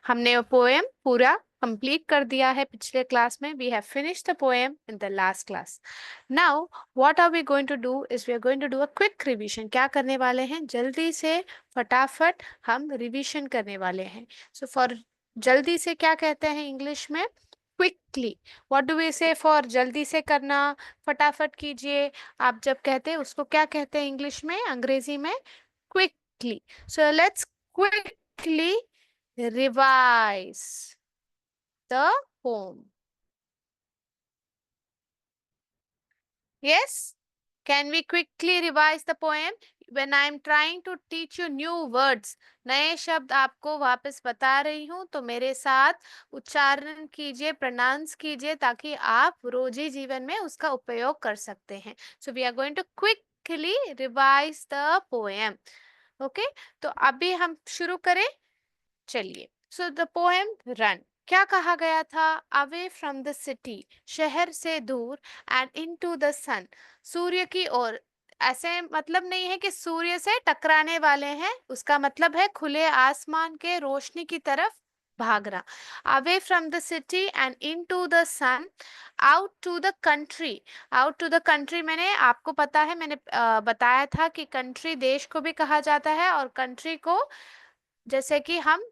हमने पोएम पूरा कंप्लीट कर दिया है पिछले क्लास में. We have finished the poem in the last class. Now what are we going to do is we are going to do a quick revision. क्या करने वाले हैं? जल्दी से फटाफट हम रिवीजन करने वाले हैं. सो फॉर जल्दी से क्या कहते हैं इंग्लिश में? क्विकली. व्हाट डू वी से फॉर जल्दी से करना, फटाफट कीजिए? आप जब कहते हैं उसको क्या कहते हैं इंग्लिश में, अंग्रेजी में? Quickly. So let's quickly revise the poem. Yes? Can we quickly revise the poem? When I am trying to teach you new words, नए शब्द आपको वापस बता रही हूँ तो मेरे साथ उच्चारण कीजिए, प्रोनाउंस कीजिए ताकि आप रोजी जीवन में उसका उपयोग कर सकते हैं. So we are going to quickly revise the poem. Okay? तो अभी हम शुरू करें. चलिए. So the poem run. क्या कहा गया था? अवे फ्रॉम द सिटी, शहर से दूर, एंड इनटू द सन, सूर्य की ओर. ऐसे मतलब नहीं है कि सूर्य से टकराने वाले हैं, उसका मतलब है खुले आसमान के रोशनी की तरफ भागना. Away from the city and into the sun, out to the country. Out to the country, मैंने आपको पता है, मैंने बताया था कि कंट्री देश को भी कहा जाता है और कंट्री को जैसे कि हम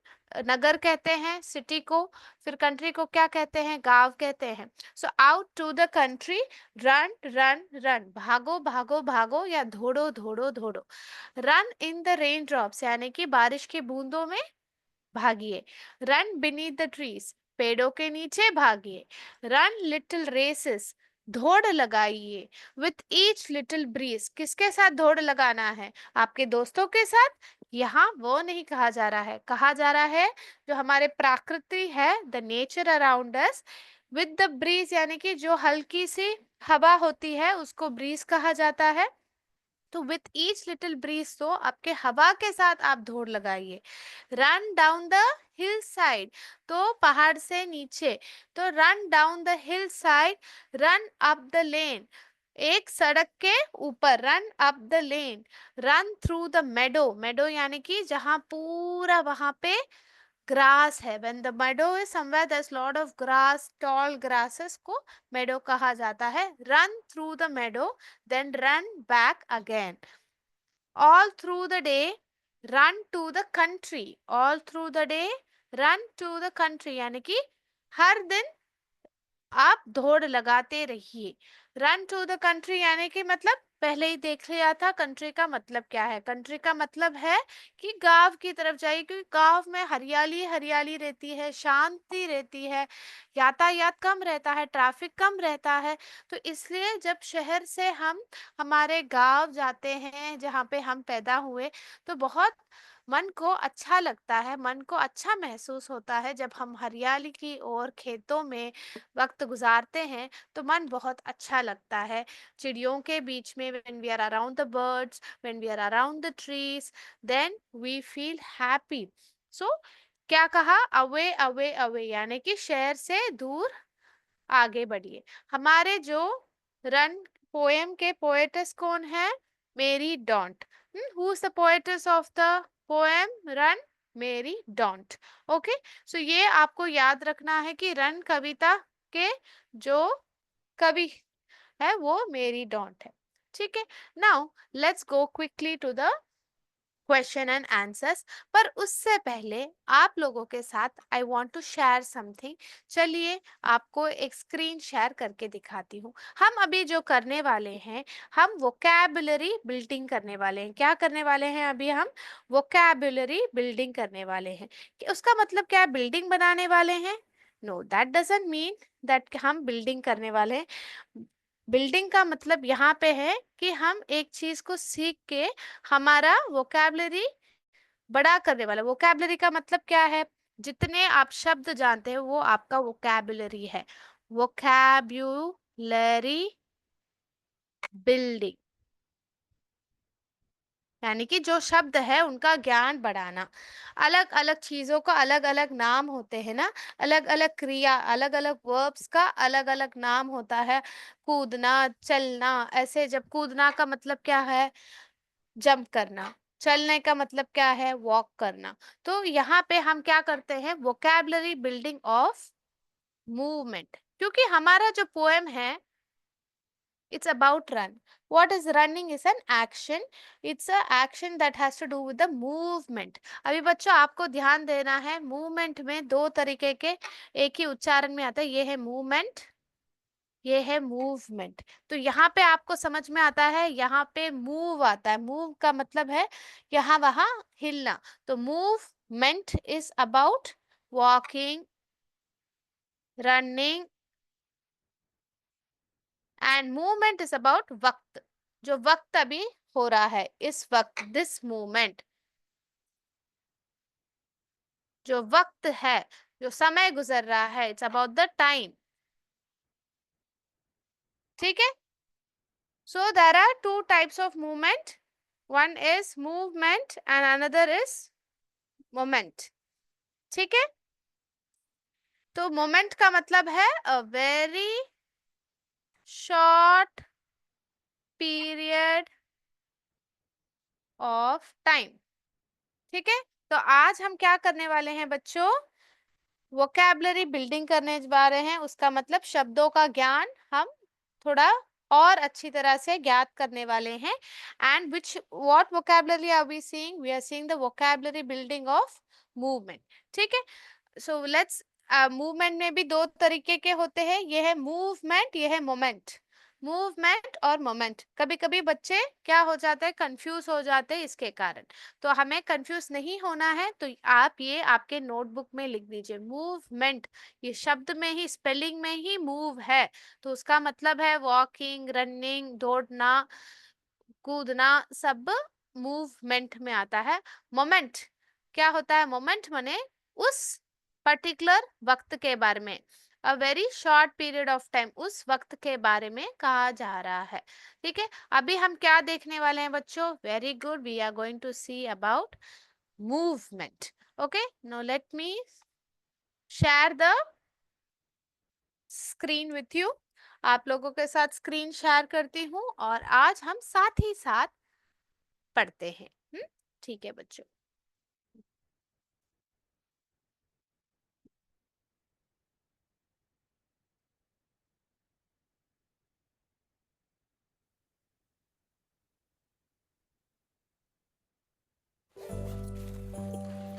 नगर कहते हैं सिटी को, फिर कंट्री को क्या कहते हैं? गांव कहते हैं. So out to the country, run run run, भागो भागो भागो या दौड़ो दौड़ो दौड़ो. Run in the raindrops, यानी कि बारिश की बूंदों में भागिए. रन बीनीथ द ट्रीज, पेड़ों के नीचे भागिए. रन लिटिल रेसेस, दौड़ लगाइए. विथ ईच लिटिल ब्रीज, किसके साथ दौड़ लगाना है? आपके दोस्तों के साथ. यहाँ वो नहीं कहा जा रहा है, कहा जा रहा है जो हमारे प्रकृति है, the nature around us. With the breeze, यानी कि जो हल्की सी हवा होती है उसको ब्रीज कहा जाता है. तो विथ ईच लिटिल ब्रीज, तो आपके हवा के साथ आप दौड़ लगाइए. Run down the hill side, तो पहाड़ से नीचे. तो run down the hill side, run up the lane, एक सड़क के ऊपर. Run up the lane. Run through the meadow, meadow यानी कि जहां पूरा वहां पे ग्रास है. when the meadow is somewhere there's lot of grass, tall grasses को meadow कहा जाता है. run through the meadow, then run back again. all through the day, run to the country. all through the day, run to the country, यानी कि हर दिन आप दौड़ लगाते रहिए. रन टू द कंट्री यानी कि मतलब पहले ही देख लिया था कंट्री का मतलब क्या है. कंट्री का मतलब है कि गांव की तरफ जाइए, क्योंकि गांव में हरियाली हरियाली रहती है, शांति रहती है, यातायात कम रहता है, ट्रैफिक कम रहता है. तो इसलिए जब शहर से हम हमारे गांव जाते हैं जहाँ पे हम पैदा हुए, तो बहुत मन को अच्छा लगता है, मन को अच्छा महसूस होता है. जब हम हरियाली की ओर खेतों में वक्त गुजारते हैं तो मन बहुत अच्छा लगता है. चिड़ियों के बीच में, when we are around the birds, when we are around the trees, then we feel happy. So क्या कहा? अवे अवे अवे, यानी कि शहर से दूर आगे बढ़िए. हमारे जो रन पोएम के पोएटस कौन है? मेरी don't. Who is the poets of the poem run? मेरी डॉन्ट. ओके, सो ये आपको याद रखना है कि रन कविता के जो कवि है वो मेरी डॉन्ट है. ठीक है. Now let's go quickly to the question and answers. पर उससे पहले आप लोगों के साथ I want to share something. चलिए आपको एक स्क्रीन शेयर करके दिखाती हूँ. हम अभी जो करने वाले हैं, हम वोकैबुलरी बिल्डिंग करने वाले हैं. क्या करने वाले हैं? अभी हम वोकैबुलरी बिल्डिंग करने वाले हैं. कि उसका मतलब क्या है? बिल्डिंग बनाने वाले हैं? No, that doesn't mean that हम बिल्डिंग करने वाले हैं. बिल्डिंग का मतलब यहाँ पे है कि हम एक चीज को सीख के हमारा वोकैबुलरी बड़ा करने वाला. वोकैबुलरी का मतलब क्या है? जितने आप शब्द जानते हैं वो आपका वोकैबुलरी है. वोकैबुलरी बिल्डिंग यानी कि जो शब्द है उनका ज्ञान बढ़ाना. अलग अलग चीजों का अलग अलग नाम होते हैं ना. अलग अलग क्रिया, अलग अलग वर्ब्स का अलग अलग नाम होता है. कूदना, चलना. ऐसे जब कूदना का मतलब क्या है? जंप करना. चलने का मतलब क्या है? वॉक करना। तो यहाँ पे हम क्या करते हैं? वोकैबुलरी बिल्डिंग ऑफ मूवमेंट, क्योंकि हमारा जो पोएम है it's about run. What is running is an action. It's a action that has to do with the movement. अभी बच्चों आपको ध्यान देना है, मूवमेंट में दो तरीके के एक ही उच्चारण में आता है, ये है मूवमेंट, ये है मूवमेंट। तो यहाँ पे आपको समझ में आता है, यहाँ पे मूव आता है, मूव का मतलब है यहाँ वहां हिलना। तो movement is about walking, running, and movement is about वक्त, जो वक्त अभी हो रहा है, इस वक्त, दिस मूवमेंट, जो वक्त है, जो समय गुजर रहा है, इट्स अबाउट द टाइम। ठीक है? So there are two types of movement, one is movement and another is moment. ठीक है? तो मोमेंट का मतलब है a very short period of time. ठीक है? तो आज हम क्या करने वाले हैं बच्चों? वोकैबुलरी बिल्डिंग करने जा रहे हैं, उसका मतलब शब्दों का ज्ञान हम थोड़ा और अच्छी तरह से ज्ञात करने वाले हैं। And which what vocabulary are we seeing? We are seeing the vocabulary building of movement. ठीक है? सो लेट्स, मूवमेंट में भी दो तरीके के होते हैं, ये है मूवमेंट, ये है मोमेंट। मूवमेंट और मोमेंट, कभी कभी बच्चे क्या हो जाते हैं? कंफ्यूज हो जाते हैं इसके कारण। तो हमें कंफ्यूज नहीं होना है, तो आप ये आपके नोटबुक में लिख दीजिए, मूवमेंट, ये शब्द में ही, स्पेलिंग में ही मूव है, तो उसका मतलब है वॉकिंग, रनिंग, दौड़ना, कूदना, सब मूवमेंट में आता है। मोमेंट क्या होता है? मोमेंट माने उस पर्टिकुलर वक्त के बारे में, अ very short period of time, उस वक्त के बारे में कहा जा रहा है। ठीक है? अभी हम क्या देखने वाले हैं बच्चों? Very good, we are going to see about movement. Okay, now let me share the screen with you. आप लोगों के साथ स्क्रीन शेयर करती हूँ और आज हम साथ ही साथ पढ़ते हैं। ठीक है बच्चों।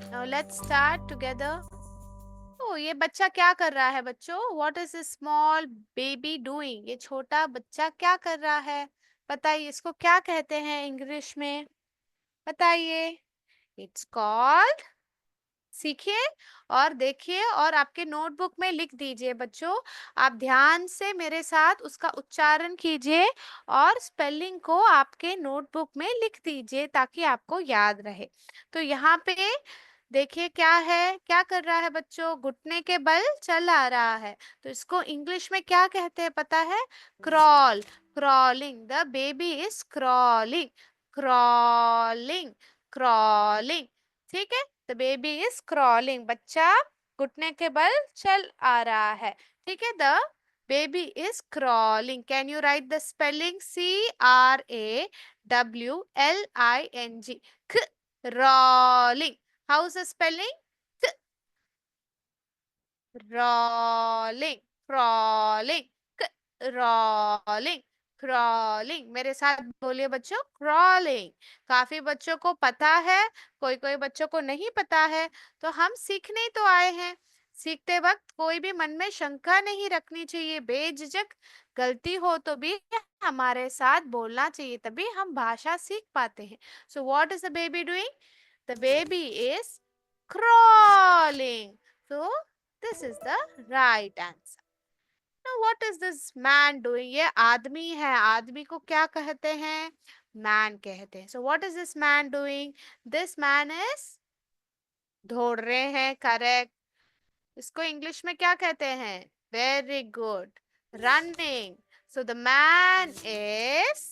Now let's start together. Oh, ये बच्चा क्या कर रहा है बच्चों? What is this small baby doing? ये छोटा बच्चा क्या कर रहा है? बताइए, इसको क्या कहते हैं इंग्लिश में? बताइए। इट्स कॉल्ड, सीखिए और देखिए और आपके नोटबुक में लिख दीजिए बच्चों। आप ध्यान से मेरे साथ उसका उच्चारण कीजिए और स्पेलिंग को आपके नोटबुक में लिख दीजिए ताकि आपको याद रहे। तो यहाँ पे देखिए क्या है, क्या कर रहा है बच्चों? घुटने के बल चल आ रहा है, तो इसको इंग्लिश में क्या कहते हैं पता है? Crawl, crawling, the baby is crawling, crawling, crawling. ठीक है? द बेबी इज क्रॉलिंग, बच्चा घुटने के बल चल आ रहा है। ठीक है? The baby is crawling. Can you right the spelling? CRAWLING, crawling. How's the spelling? Crawling, crawling, crawling, crawling. मेरे साथ बोलिए बच्चों, crawling। काफी बच्चों को पता है, कोई कोई बच्चों को नहीं पता है, तो हम सीखने ही तो आए हैं। सीखते वक्त कोई भी मन में शंका नहीं रखनी चाहिए, बेझिझक गलती हो तो भी हमारे साथ बोलना चाहिए, तभी हम भाषा सीख पाते हैं। So what is the baby doing? The baby is crawling. So this is the right answer. Now what is this man doing? ये आदमी है, आदमी को क्या कहते हैं? Man कहते हैं। So what is this man doing? This man is, दौड़ रहे हैं, करेक्ट। इसको इंग्लिश में क्या कहते हैं? Very good, running. So the man is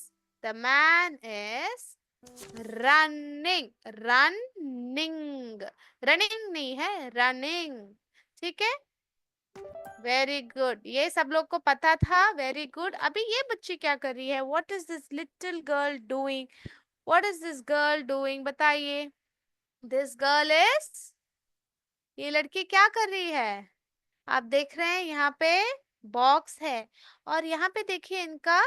running, running, running नहीं है, रनिंग। ठीक है? वेरी गुड, ये सब लोग को पता था। Very good. अभी ये बच्ची क्या कर रही है? What is this little girl doing? What is this girl doing? बताइए. This girl is, ये लड़की क्या कर रही है? आप देख रहे हैं यहाँ पे बॉक्स है, और यहाँ पे देखिए इनका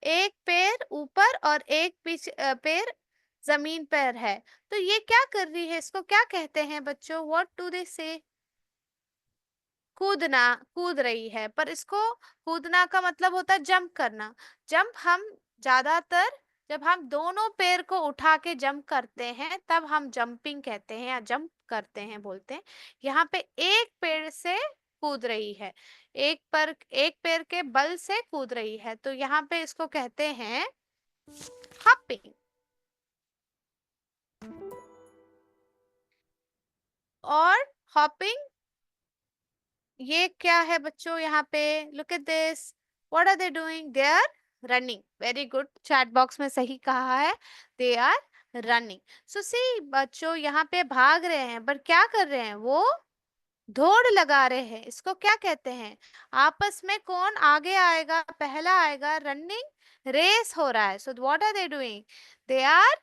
एक पैर ऊपर और एक पीछे पैर जमीन पर है. तो ये क्या कर रही है? इसको क्या कहते हैं बच्चों? व्हाट डू दे से? कूदना. कूद रही है, पर इसको कूदना का मतलब होता है जंप करना. जंप हम ज्यादातर जब हम दोनों पैर को उठा के जंप करते हैं तब हम जंपिंग कहते हैं या जंप करते हैं बोलते हैं. यहाँ पे एक पैर से कूद रही है, एक पैर के बल से कूद रही है, तो यहाँ पे इसको कहते हैं हॉपिंग. और हॉपिंग ये क्या है बच्चों? यहाँ पे look at this. What are they doing? They are running. Very good, chat box में सही कहा है. दे आर रनिंग. सो सी बच्चों, यहाँ पे भाग रहे हैं, पर क्या कर रहे हैं? वो दौड़ लगा रहे हैं. इसको क्या कहते हैं? आपस में कौन आगे आएगा, पहला आएगा, रनिंग रेस हो रहा है. So what are they doing? They are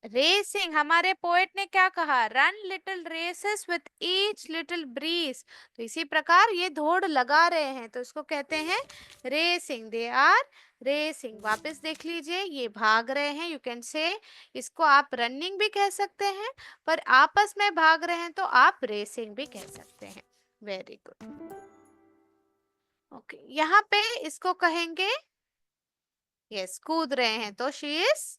racing. हमारे पोएट ने क्या कहा? Run little races with each little breeze. तो इसी प्रकार ये दौड़ लगा रहे हैं, तो इसको कहते हैं रेसिंग. They are racing. वापस देख लीजिए, ये भाग रहे हैं. यू कैन से, इसको आप रनिंग भी कह सकते हैं, पर आपस में भाग रहे हैं तो आप रेसिंग भी कह सकते हैं. Very good. ओके, यहाँ पे इसको कहेंगे, यस, कूद रहे हैं, तो she is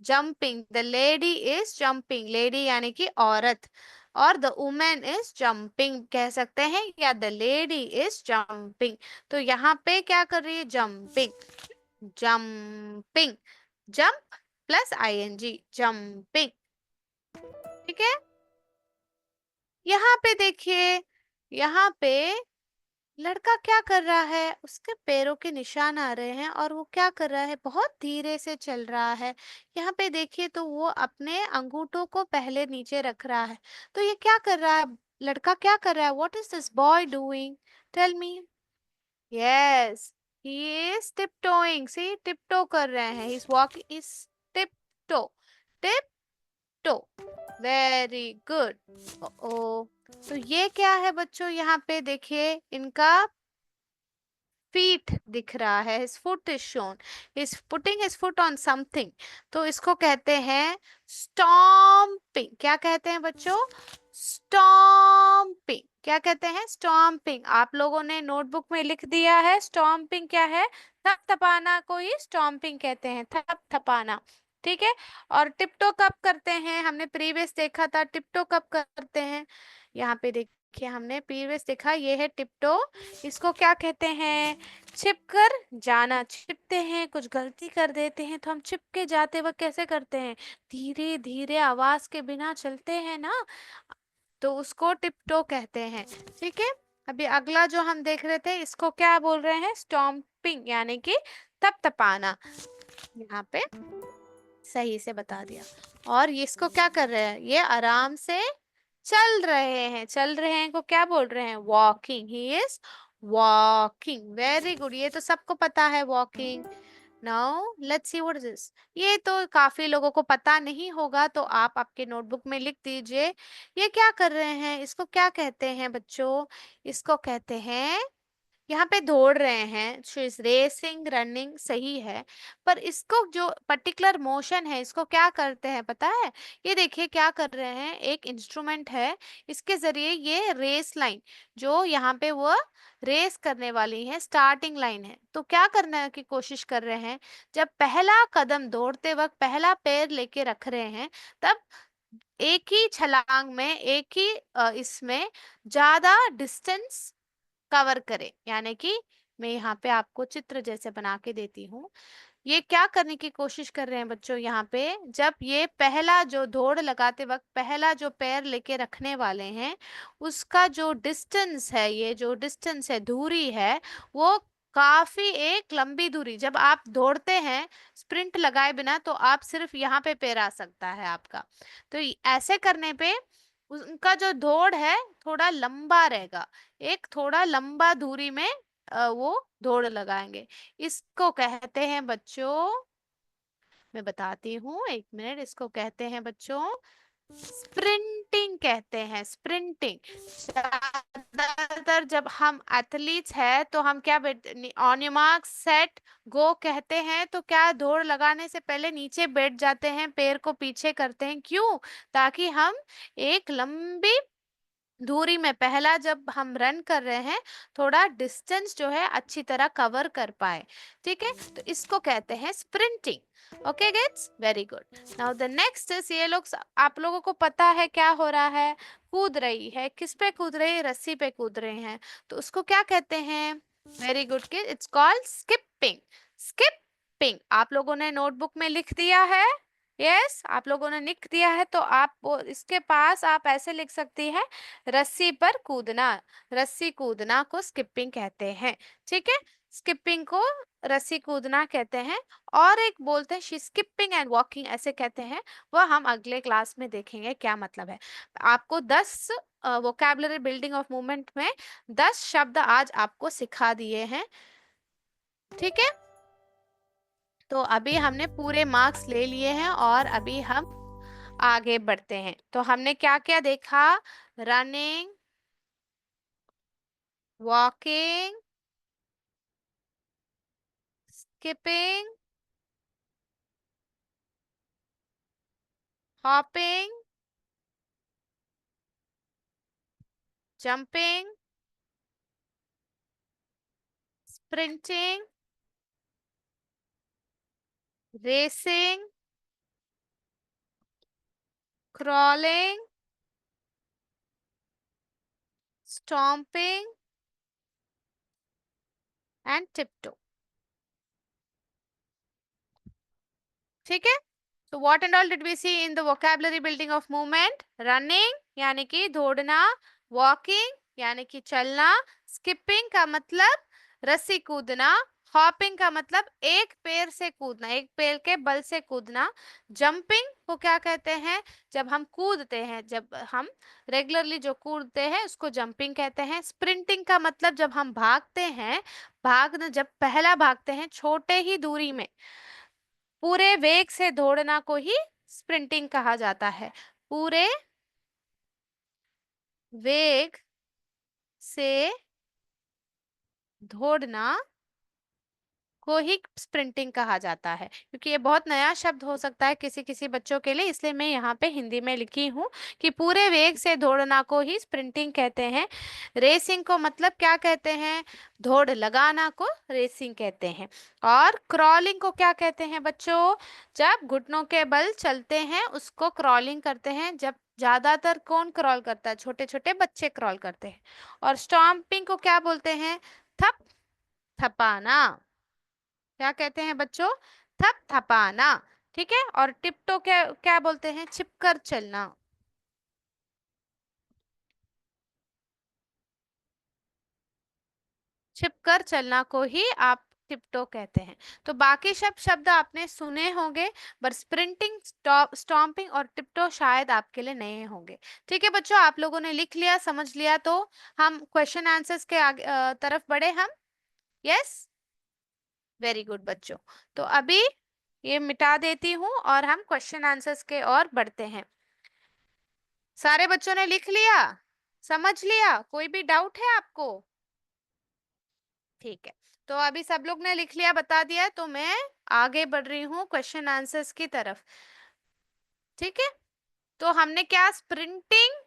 jumping. The lady is jumping. Lady यानी कि औरत, और द वुमेन इज जंपिंग कह सकते हैं, या द लेडी इज जंपिंग. तो यहाँ पे क्या कर रही है? Jumping. Jumping. Jump plus I N G. Jumping. ठीक है. यहाँ पे देखिए, यहाँ पे लड़का क्या कर रहा है? उसके पैरों के निशान आ रहे हैं, और वो क्या कर रहा है? बहुत धीरे से चल रहा है. यहाँ पे देखिए तो वो अपने अंगूठों को पहले नीचे रख रहा है. तो ये क्या कर रहा है? लड़का क्या कर रहा है? What is this boy doing? Tell me. Yes, he is tiptoeing. See, tiptoe कर रहे हैं. He is walking. Is tiptoe. Tiptoe. Very good. Oh, तो ये क्या है बच्चों? यहाँ पे देखिए इनका फीट दिख रहा है. his foot is shown. He's putting his foot on something. तो इसको कहते हैं stomping. क्या कहते हैं बच्चों? stomping. क्या कहते हैं? stomping. आप लोगों ने नोटबुक में लिख दिया है. stomping क्या है? थपथपाना को ही stomping कहते हैं. थपथपाना. ठीक है. और टिप्टो कब करते हैं? हमने प्रीवियस देखा था. टिप्टो कब करते हैं? यहाँ पे देखिए, हमने प्रीवियस देखा, ये है टिप्टो. इसको क्या कहते हैं? छिप कर जाना. छिपते हैं, कुछ गलती कर देते हैं, तो हम छिप के जाते वक्त कैसे करते हैं? धीरे धीरे आवाज के बिना चलते हैं ना, तो उसको टिप्टो कहते हैं. ठीक है. अभी अगला जो हम देख रहे थे, इसको क्या बोल रहे हैं? स्टॉम्पिंग यानी कि थपथपाना. यहाँ पे सही से बता दिया. और ये इसको क्या कर रहे हैं? ये आराम से चल रहे हैं. चल रहे हैं को क्या बोल रहे हैं? Walking. He is walking. Very good. ये तो सबको पता है, walking. Now let's see what is this. ये तो काफी लोगों को पता नहीं होगा, तो आप आपके नोटबुक में लिख दीजिए. ये क्या कर रहे हैं? इसको क्या कहते हैं बच्चों? इसको कहते हैं, यहाँ पे दौड़ रहे हैं. शी इज रेसिंग, रनिंग सही है, पर इसको जो पर्टिकुलर मोशन है, इसको क्या करते हैं पता है? ये देखिए क्या कर रहे हैं. एक इंस्ट्रूमेंट है, इसके जरिए ये रेस लाइन, जो यहाँ पे वो रेस करने वाली है, स्टार्टिंग लाइन है, तो क्या करने की कोशिश कर रहे हैं? जब पहला कदम दौड़ते वक्त पहला पैर लेके रख रहे हैं, तब एक ही छलांग में, एक ही इसमें ज्यादा डिस्टेंस कवर करे. यानी कि मैं यहाँ पे आपको चित्र जैसे बना के देती हूँ. ये क्या करने की कोशिश कर रहे हैं बच्चों? यहाँ पे जब ये पहला जो दौड़ लगाते वक्त पहला जो पैर लेके रखने वाले हैं, उसका जो डिस्टेंस है, ये जो डिस्टेंस है, दूरी है, वो काफी एक लंबी दूरी. जब आप दौड़ते हैं स्प्रिंट लगाए बिना, तो आप सिर्फ यहाँ पे पैर आ सकता है आपका. तो ऐसे करने पे उनका जो दौड़ है थोड़ा लंबा रहेगा. एक थोड़ा लंबा दूरी में वो दौड़ लगाएंगे. इसको कहते हैं बच्चों मैं बताती हूँ, एक मिनट। इसको कहते हैं बच्चों स्प्रिंटिंग, कहते हैं स्प्रिंटिंग। ज्यादातर जब हम एथलीट्स है तो हम क्या, on your mark set go कहते हैं, तो क्या दौड़ लगाने से पहले नीचे बैठ जाते हैं, पैर को पीछे करते हैं, क्यों? ताकि हम एक लंबी दूरी में, पहला जब हम रन कर रहे हैं, थोड़ा डिस्टेंस जो है अच्छी तरह कवर कर पाए। ठीक है, तो इसको कहते हैं sprinting. Okay kids, very good. Now the next is, ये लोग, आप लोगों को पता है क्या हो रहा है? कूद रही है, किस पे कूद रही है? रस्सी पे कूद रहे हैं, तो उसको क्या कहते हैं? Very good kid, it's called skipping. Skipping आप लोगों ने नोटबुक में लिख दिया है? यस, आप लोगों ने लिख दिया है, तो आप इसके पास आप ऐसे लिख सकती है, रस्सी पर कूदना। रस्सी कूदना को स्किपिंग कहते हैं। ठीक है, स्किपिंग को रस्सी कूदना कहते हैं। और एक बोलते हैं शी स्किपिंग एंड वॉकिंग, ऐसे कहते हैं। वह हम अगले क्लास में देखेंगे क्या मतलब है। आपको 10 वोकैबुलरी बिल्डिंग ऑफ मूवमेंट में 10 शब्द आज आपको सिखा दिए हैं। ठीक है, तो अभी हमने पूरे मार्क्स ले लिए हैं और अभी हम आगे बढ़ते हैं। तो हमने क्या क्या देखा? Running, walking, skipping, hopping, jumping, sprinting, racing, crawling, stomping and tiptoe. ठीक है, तो what and all did we see in the vocabulary building of movement? Running यानी कि दौड़ना, वॉकिंग यानी कि चलना, स्किपिंग का मतलब रस्सी कूदना, हॉपिंग का मतलब एक पैर से कूदना, एक पैर के बल से कूदना, जंपिंग को क्या कहते हैं? जब हम कूदते हैं, जब हम रेगुलरली जो कूदते हैं उसको जंपिंग कहते हैं। स्प्रिंटिंग का मतलब जब हम भागते हैं, भागना, जब पहला भागते हैं छोटे ही दूरी में, पूरे वेग से दौड़ना को ही स्प्रिंटिंग कहा जाता है। पूरे वेग से दौड़ना को ही स्प्रिंटिंग कहा जाता है, क्योंकि ये बहुत नया शब्द हो सकता है किसी किसी बच्चों के लिए, इसलिए मैं यहाँ पे हिंदी में लिखी हूँ कि पूरे वेग से दौड़ना को ही स्प्रिंटिंग कहते हैं। रेसिंग को मतलब क्या कहते हैं? दौड़ लगाना को रेसिंग कहते हैं। और क्रॉलिंग को क्या कहते हैं बच्चों? जब घुटनों के बल चलते हैं उसको क्रॉलिंग करते हैं। जब ज्यादातर कौन क्रॉल करता है? छोटे छोटे बच्चे क्रॉल करते हैं। और स्टॉम्पिंग को क्या बोलते हैं? थप थपाना। क्या कहते हैं बच्चों? थप थपाना। ठीक है, और टिप्टो क्या क्या बोलते हैं? छिपकर चलना। छिपकर चलना को ही आप टिप्टो कहते हैं। तो बाकी सब शब्द आपने सुने होंगे, पर स्प्रिंटिंग, स्टॉम्पिंग और टिप्टो शायद आपके लिए नए होंगे। ठीक है बच्चों, आप लोगों ने लिख लिया, समझ लिया, तो हम क्वेश्चन आंसर्स के आगे तरफ बढ़े हम। यस, वेरी गुड बच्चों। तो अभी ये मिटा देती हूँ और हम क्वेश्चन आंसर्स के और बढ़ते हैं। सारे बच्चों ने लिख लिया, समझ लिया? कोई भी डाउट है आपको? ठीक है, तो अभी सब लोग ने लिख लिया, बता दिया, तो मैं आगे बढ़ रही हूँ क्वेश्चन आंसर्स की तरफ। ठीक है, तो हमने क्या, स्प्रिंटिंग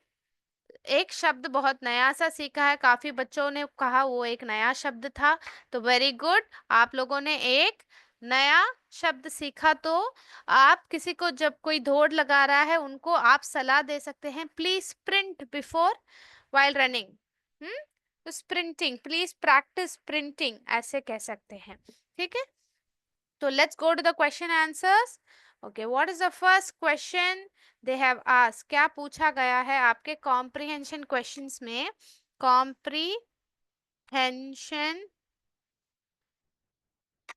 एक शब्द बहुत नया सा सीखा है, काफी बच्चों ने कहा वो एक नया शब्द था, तो वेरी गुड, आप लोगों ने एक नया शब्द सीखा। तो आप किसी को जब कोई दौड़ लगा रहा है उनको आप सलाह दे सकते हैं, please sprint before while running. तो स्प्रिंटिंग, प्लीज प्रैक्टिस स्प्रिंटिंग, ऐसे कह सकते हैं। ठीक है, तो let's go to the question answers. Okay, what is the first question they have asked? क्या पूछा गया है आपके कॉम्प्रिहेंशन क्वेश्चंस में? कॉम्प्रिहेंशन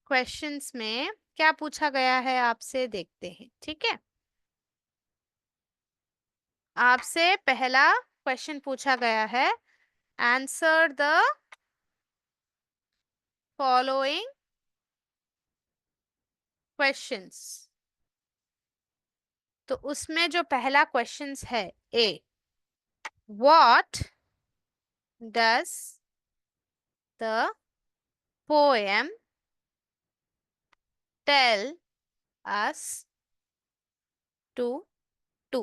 क्वेश्चंस में क्या पूछा गया है आपसे, देखते हैं। ठीक है, आपसे पहला क्वेश्चन पूछा गया है, आंसर द फॉलोइंग क्वेश्चंस। तो उसमें जो पहला क्वेश्चन है, a, what does the poem tell us to do?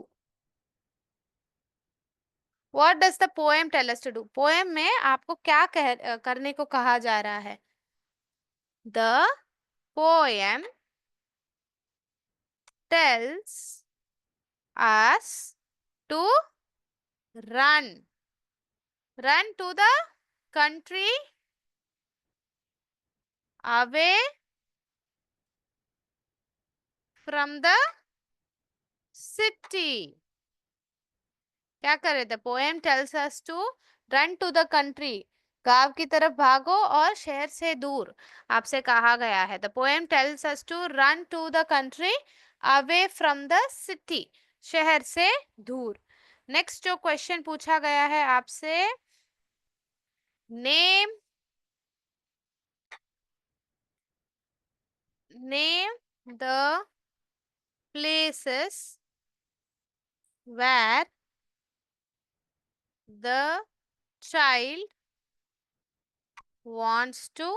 What does the poem tell us to do? Poem में आपको क्या करने को कहा जा रहा है? The poem tells us to run. Run to the country away from the city. क्या कर रहे थे? Poem tells us to run to the country, गांव की तरफ भागो और शहर से दूर, आपसे कहा गया है। The poem tells us to run to the country away from the city, शहर से दूर। नेक्स्ट जो क्वेश्चन पूछा गया है आपसे, name the places where the child wants to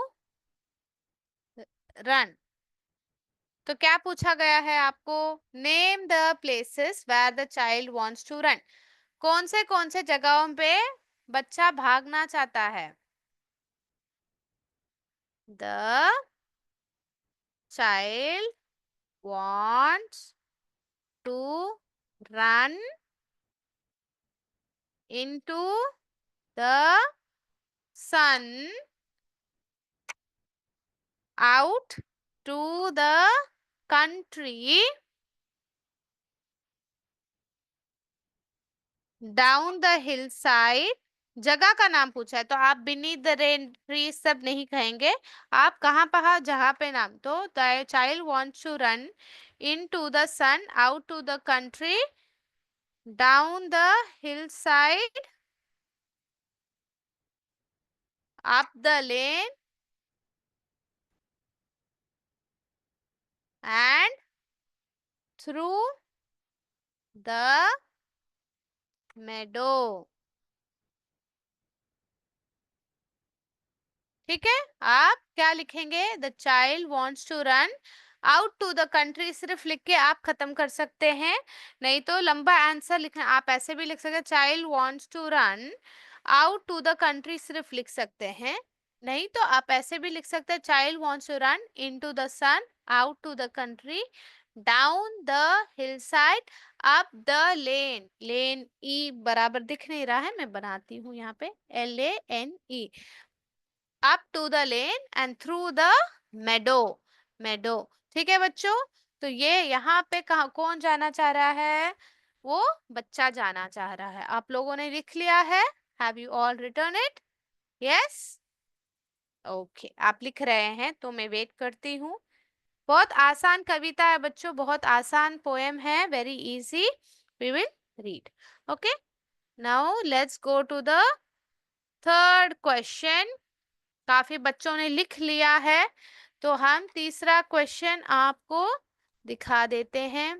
run। तो क्या पूछा गया है आपको? Name the places where the child wants to run. कौन से जगहों पे बच्चा भागना चाहता है? The child wants to run into the sun, out to the country, down the hill side. जगह का नाम पूछा है तो आप बीनीथ द रेन ट्री सब नहीं कहेंगे, आप कहाँ पर, जहाँ पे नाम। तो the child wants to run into the sun, out to the country, down the hill side, up the lane and through the meadow. ठीक है, आप क्या लिखेंगे? The child wants to run out to the country, सिर्फ लिख के आप खत्म कर सकते हैं, नहीं तो लंबा आंसर लिखना। आप ऐसे भी लिख सकते हैं, child wants to run out to the country, सिर्फ लिख सकते हैं। नहीं तो आप ऐसे भी लिख सकते हैं, child wants to run into the sun, out to the country, down the hill side, up the lane. Lane E बराबर दिख नहीं रहा है, मैं बनाती हूँ यहाँ पे, LANE, up to the lane and through the meadow. Meadow, ठीक है बच्चों। तो ये यहाँ पे कहा कौन जाना चाह रहा है? वो बच्चा जाना चाह रहा है। आप लोगों ने लिख लिया है? Have you all return it? Yes, okay, आप लिख रहे हैं तो मैं वेट करती हूँ। बहुत आसान कविता है बच्चों, बहुत आसान पोएम है, very easy. We will read. Okay, now let's go to the third question. काफी बच्चों ने लिख लिया है, तो हम तीसरा क्वेश्चन आपको दिखा देते हैं।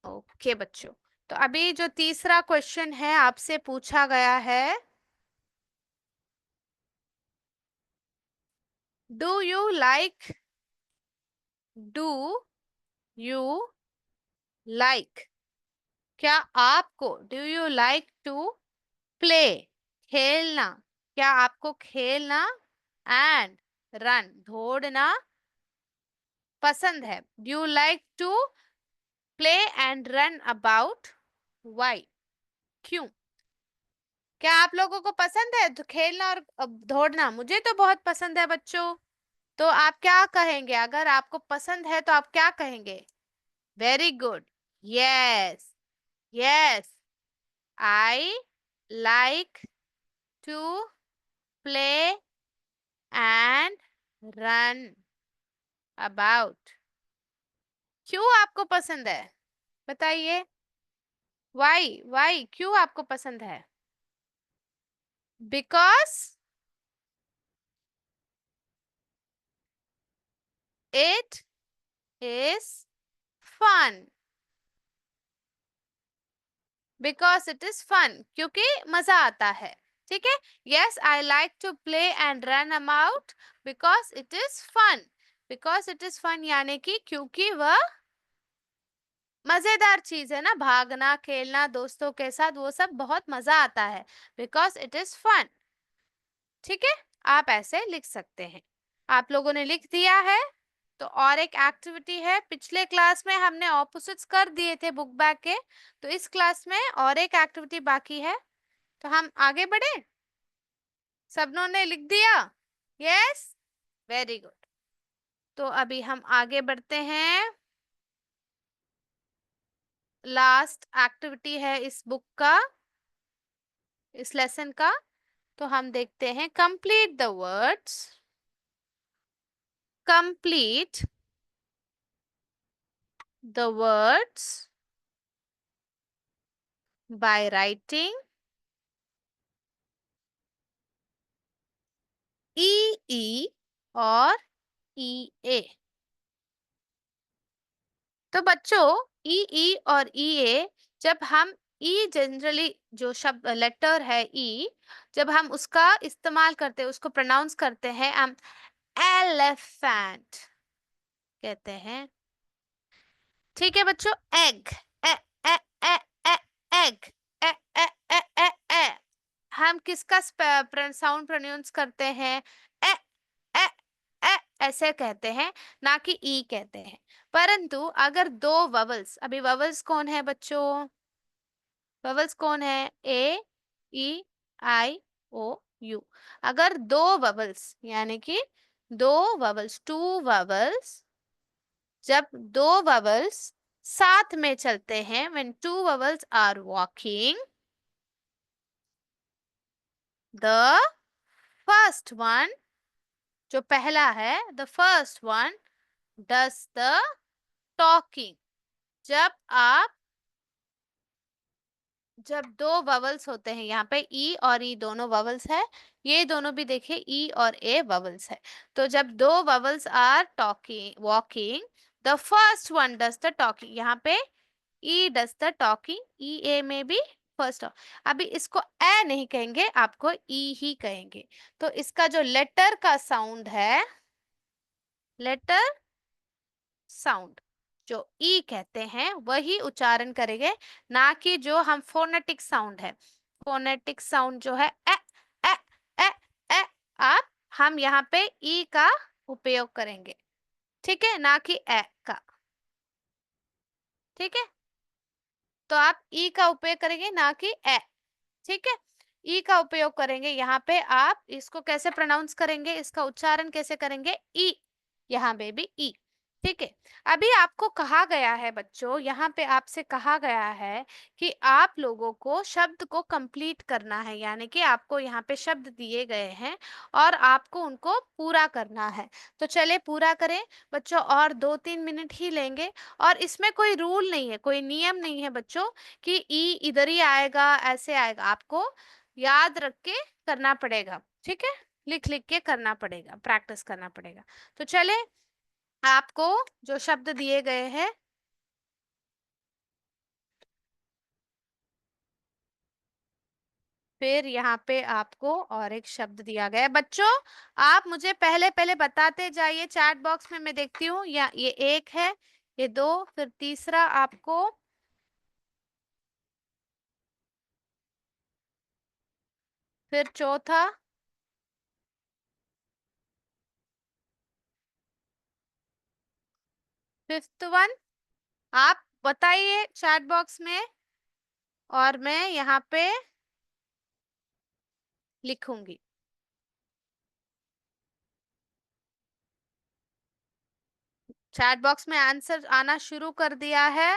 ओके बच्चों, तो अभी जो तीसरा क्वेश्चन है आपसे पूछा गया है, do you like, do you like, क्या आपको, do you like to play, खेलना, क्या आपको खेलना, एंड रन, दौड़ना पसंद है? Do you like to play and run about, why, क्यों? क्या आप लोगों को पसंद है तो खेलना और दौड़ना? मुझे तो बहुत पसंद है बच्चों। तो आप क्या कहेंगे? अगर आपको पसंद है तो आप क्या कहेंगे? Very good, yes, yes, I like to play and run about. क्यों आपको पसंद है बताइए? वाई, वाई, क्यों आपको पसंद है? Because it is fun. Because it is fun. क्योंकि मजा आता है. ठीक है. Yes, I like to play and run about because it is fun. Because it is fun यानी कि क्योंकि वह मजेदार चीज है ना. भागना, खेलना दोस्तों के साथ, वो सब बहुत मजा आता है. Because it is fun. ठीक है. आप ऐसे लिख सकते हैं. आप लोगों ने लिख दिया है. तो और एक एक्टिविटी है. पिछले क्लास में हमने ऑपोजिट्स कर दिए थे बुक बैग के. तो इस क्लास में और एक एक्टिविटी बाकी है. तो हम आगे बढ़े. सबनों ने लिख दिया. Yes, very good. तो अभी हम आगे बढ़ते हैं. लास्ट एक्टिविटी है इस बुक का, इस लेसन का. तो हम देखते हैं. Complete the words. Complete the words by writing E और EA. तो बच्चों ई और EA, जब हम जनरली जो शब्द लेटर है जब हम उसका इस्तेमाल करते हैं, उसको प्रोनाउंस करते हैं, हम एलिफेंट कहते हैं. ठीक है बच्चों. एग, ए ए ए ए एग, ए ए ए ए ए. हम किसका साउंड प्रोनाउंस करते हैं? ए ए ए ऐसे कहते हैं, ना कि ई कहते हैं. परंतु अगर दो ववल्स, अभी ववल्स कौन है बच्चों? ववल्स कौन है? ए, ई, आई, ओ, यू. अगर दो ववल्स यानी कि दो ववल्स, टू ववल्स, जब दो ववल्स साथ में चलते हैं, when two vowels are walking, the first one, जो पहला है, the first one does the talking. जब दो ववल्स होते हैं, यहाँ पे ई और ई दोनों ववल्स है. ये दोनों भी देखिए ई और ए ववल्स है. तो जब दो vowels are talking, walking, the first one does the talking. यहाँ पे E does the talking, E A में भी फर्स्ट. अभी इसको ए नहीं कहेंगे, आपको ई ही कहेंगे. तो इसका जो लेटर का साउंड है, लेटर साउंड जो ई कहते हैं, वही उच्चारण करेंगे, ना कि जो हम फोनेटिक साउंड है. फोनेटिक साउंड जो है ए ए ए ए, आप हम यहाँ पे ई का उपयोग करेंगे. ठीक है, ना कि ए का. ठीक है. तो आप ई का उपयोग करेंगे, ना कि ए. ठीक है. ई का उपयोग करेंगे. यहाँ पे आप इसको कैसे प्रोनाउंस करेंगे, इसका उच्चारण कैसे करेंगे? ई. यहाँ पे भी ई. ठीक है. अभी आपको कहा गया है बच्चों, यहाँ पे आपसे कहा गया है कि आप लोगों को शब्द को कंप्लीट करना है. यानी कि आपको यहाँ पे शब्द दिए गए हैं और आपको उनको पूरा करना है. तो चले पूरा करें बच्चों. और 2-3 मिनट ही लेंगे. और इसमें कोई रूल नहीं है, कोई नियम नहीं है बच्चों कि ई इधर ही आएगा, ऐसे आएगा. आपको याद रख के करना पड़ेगा. ठीक है. लिख लिख के करना पड़ेगा, प्रैक्टिस करना पड़ेगा. तो चले, आपको जो शब्द दिए गए हैं, फिर यहाँ पे आपको और एक शब्द दिया गया है. बच्चों आप मुझे पहले पहले बताते जाइए चैट बॉक्स में. मैं देखती हूँ. या ये एक है, ये दो, फिर तीसरा आपको, फिर चौथा, फिफ्थ वन. आप बताइए चैट बॉक्स में और मैं यहाँ पे लिखूंगी. चैट बॉक्स में आंसर आना शुरू कर दिया है.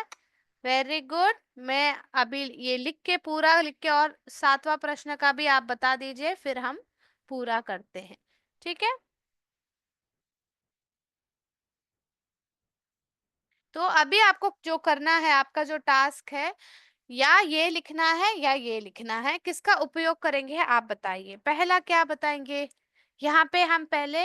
Very good. मैं अभी ये लिख के, पूरा लिख के, और सातवां प्रश्न का भी आप बता दीजिए, फिर हम पूरा करते हैं. ठीक है. तो अभी आपको जो करना है, आपका जो टास्क है, या ये लिखना है या ये लिखना है. किसका उपयोग करेंगे आप बताइए. पहला क्या बताएंगे? यहाँ पे हम पहले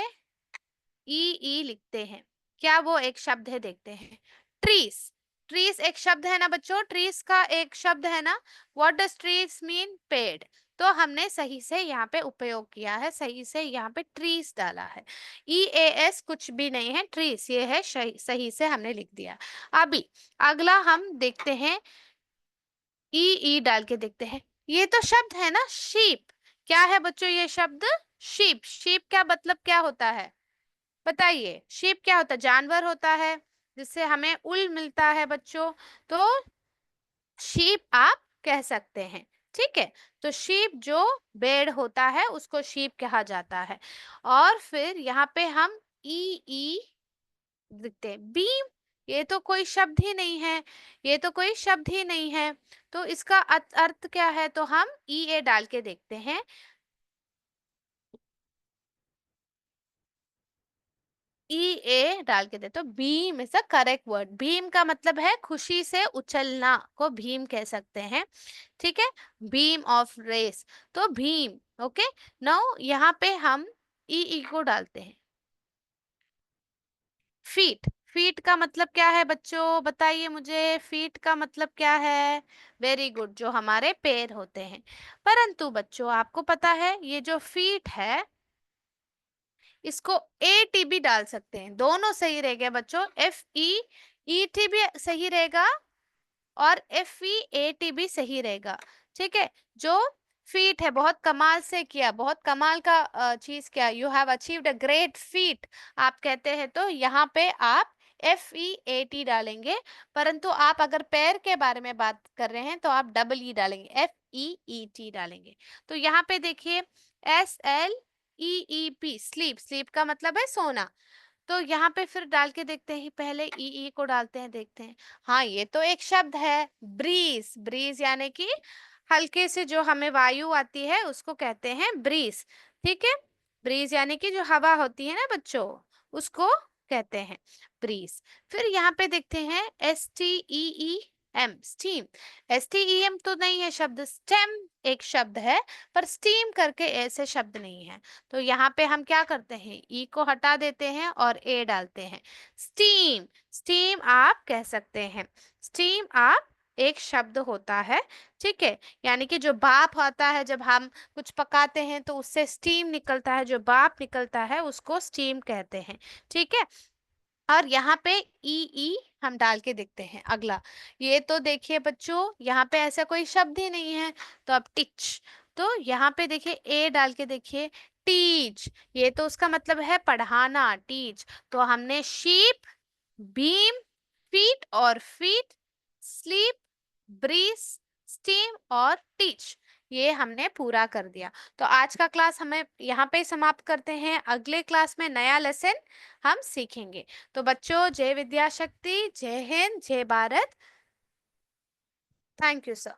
ई लिखते हैं. क्या वो एक शब्द है? देखते हैं. ट्रीज. ट्रीज एक शब्द है ना बच्चों, ट्रीज का एक शब्द है ना, व्हाट डज ट्रीज मीन, पेड़। तो हमने सही से यहाँ पे उपयोग किया है, सही से यहाँ पे ट्रीज डाला है। EAS कुछ भी नहीं है, ट्रीज ये है, सही से हमने लिख दिया। अभी अगला हम देखते हैं, ई डाल के देखते हैं। ये तो शब्द है ना शीप, क्या है बच्चों ये शब्द, शीप। शीप क्या मतलब क्या होता है बताइए, शीप क्या होता है, जानवर होता है जिससे हमें उल मिलता है बच्चों। तो शीप आप कह सकते हैं, ठीक है। तो शीप जो भेड़ होता है उसको शीप कहा जाता है। और फिर यहाँ पे हम ई लिखते हैं, बीम। ये तो कोई शब्द ही नहीं है, ये तो कोई शब्द ही नहीं है। तो इसका अर्थ क्या है, तो हम EA डाल के देखते हैं। EA डाल के दे, तो Bhim is the correct word. Bhim का मतलब है खुशी से उछलना को भीम कह सकते हैं, ठीक है। भीम ऑफ रेस, तो भीम। ओके, नाउ यहाँ पे हम ई को डालते हैं। फीट, फीट का मतलब क्या है बच्चों, बताइए मुझे, फीट का मतलब क्या है। वेरी गुड, जो हमारे पैर होते हैं। परंतु बच्चों आपको पता है ये जो फीट है, इसको AT भी डाल सकते हैं, दोनों सही रहेगा बच्चों। FEET भी सही रहेगा और FEAT भी सही रहेगा, ठीक है। जो फीट है, बहुत कमाल से किया, बहुत कमाल का चीज किया, you have achieved a great feet आप कहते हैं, तो यहाँ पे आप FEAT डालेंगे। परंतु आप अगर पैर के बारे में बात कर रहे हैं तो आप डबल E डालेंगे, FEET डालेंगे। तो यहाँ पे देखिए, SLEEP, स्लीप, स्लीप का मतलब है सोना। तो यहाँ पे फिर डाल के देखते हैं, पहले ई को डालते हैं, देखते हैं। हाँ, ये तो एक शब्द है, ब्रीज। ब्रीज यानी कि हल्के से जो हमें वायु आती है उसको कहते हैं ब्रीज, ठीक है। ब्रीज यानी कि जो हवा होती है ना बच्चों, उसको कहते हैं ब्रीज। फिर यहाँ पे देखते हैं STEEM, स्टीम। STEM तो नहीं है शब्द, स्टेम एक शब्द है, पर स्टीम करके ऐसे शब्द नहीं है। तो यहाँ पे हम क्या करते हैं, ई को हटा देते हैं और ए डालते हैं, स्टीम। स्टीम आप कह सकते हैं, स्टीम आप एक शब्द होता है, ठीक है। यानी कि जो भाप आता है, जब हम कुछ पकाते हैं तो उससे स्टीम निकलता है, जो भाप निकलता है उसको स्टीम कहते हैं, ठीक है। और यहाँ पे ई हम डाल के देखते हैं अगला। ये तो देखिए बच्चों, यहाँ पे ऐसा कोई शब्द ही नहीं है, तो अब टीच। तो यहाँ पे देखिए ए डाल के देखिए, टीच। ये तो उसका मतलब है पढ़ाना, टीच। तो हमने शीप, बीम, फीट और फीट, स्लीप, ब्रीज, स्टीम और टीच, ये हमने पूरा कर दिया। तो आज का क्लास हमें यहाँ पे समाप्त करते हैं, अगले क्लास में नया लेसन हम सीखेंगे। तो बच्चों, जय विद्या शक्ति, जय हिंद, जय भारत। Thank you sir.